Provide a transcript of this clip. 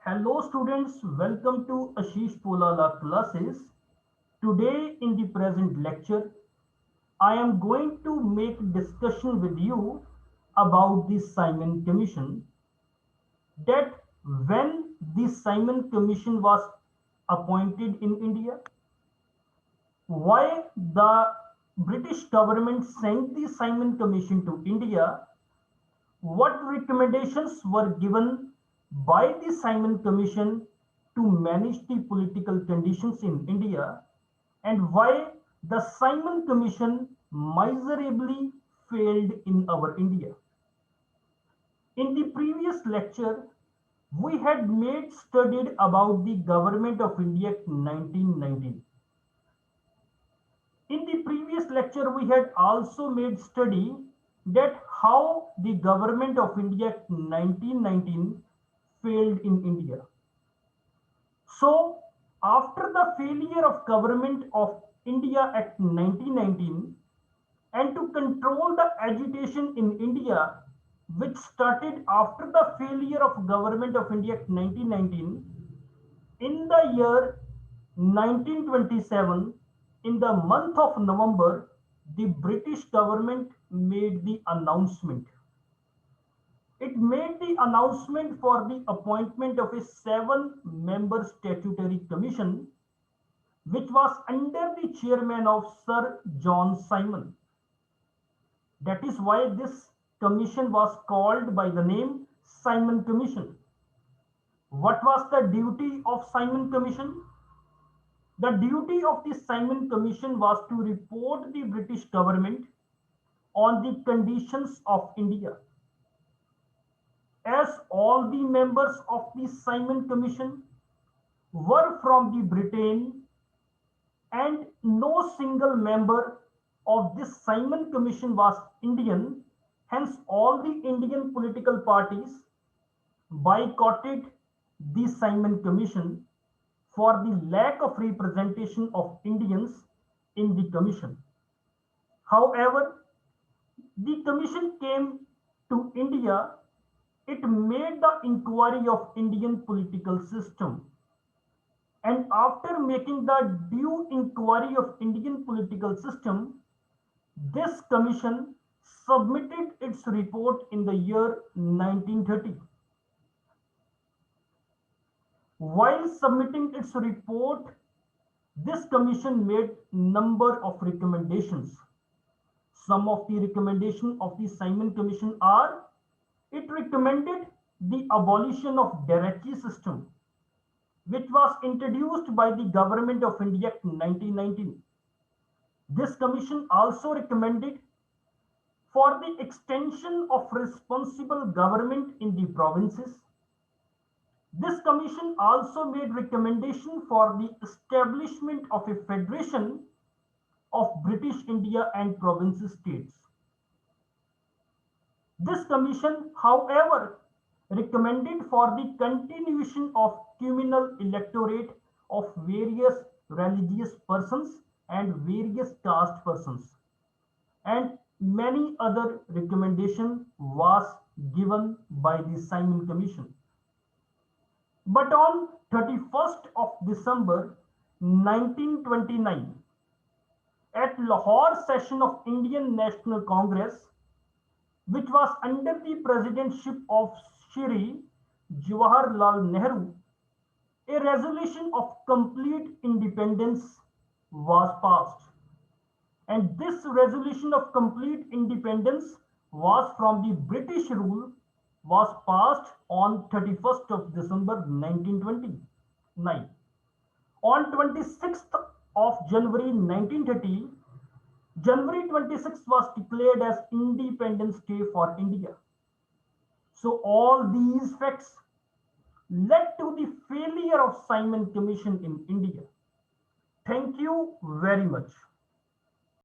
Hello students, welcome to Ashish Polala classes. Today in the present lecture, I am going to make discussion with you about the Simon Commission, that when the Simon Commission was appointed in India, why the British government sent the Simon Commission to India, what recommendations were given by the Simon Commission to manage the political conditions in India, and why the Simon Commission miserably failed in our India. In the previous lecture, we had made studied about the Government of India Act 1919. In the previous lecture, we had also made study that how the Government of India Act 1919 failed in India. So, after the failure of Government of India Act 1919 and to control the agitation in India, which started after the failure of Government of India Act 1919, in the year 1927, in the month of November, the British government made the announcement. It made the announcement for the appointment of a 7-member statutory commission, which was under the chairman of Sir John Simon. That is why this commission was called by the name Simon Commission. What was the duty of Simon Commission? The duty of the Simon Commission was to report the British government on the conditions of India. As all the members of the Simon Commission were from the Britain and no single member of this Simon Commission was Indian, hence all the Indian political parties boycotted the Simon Commission for the lack of representation of Indians in the commission. However, the commission came to India. It made the inquiry of Indian political system. And after making the due inquiry of Indian political system, this commission submitted its report in the year 1930. While submitting its report, this commission made number of recommendations. Some of the recommendations of the Simon Commission are: it recommended the abolition of Dirachi system, which was introduced by the Government of India Act 1919. This commission also recommended for the extension of responsible government in the provinces. This commission also made recommendation for the establishment of a federation of British India and provincial states. This commission, however, recommended for the continuation of communal electorate of various religious persons and various caste persons, and many other recommendation was given by the Simon Commission. But on 31st of December 1929, at Lahore session of Indian National Congress, which was under the presidentship of Shri Jawaharlal Nehru, a resolution of complete independence was passed. And this resolution of complete independence was from the British rule, was passed on 31st of December 1929. On 26th of January 1930, January 26th was declared as Independence Day for India. So all these facts led to the failure of Simon Commission in India. Thank you very much.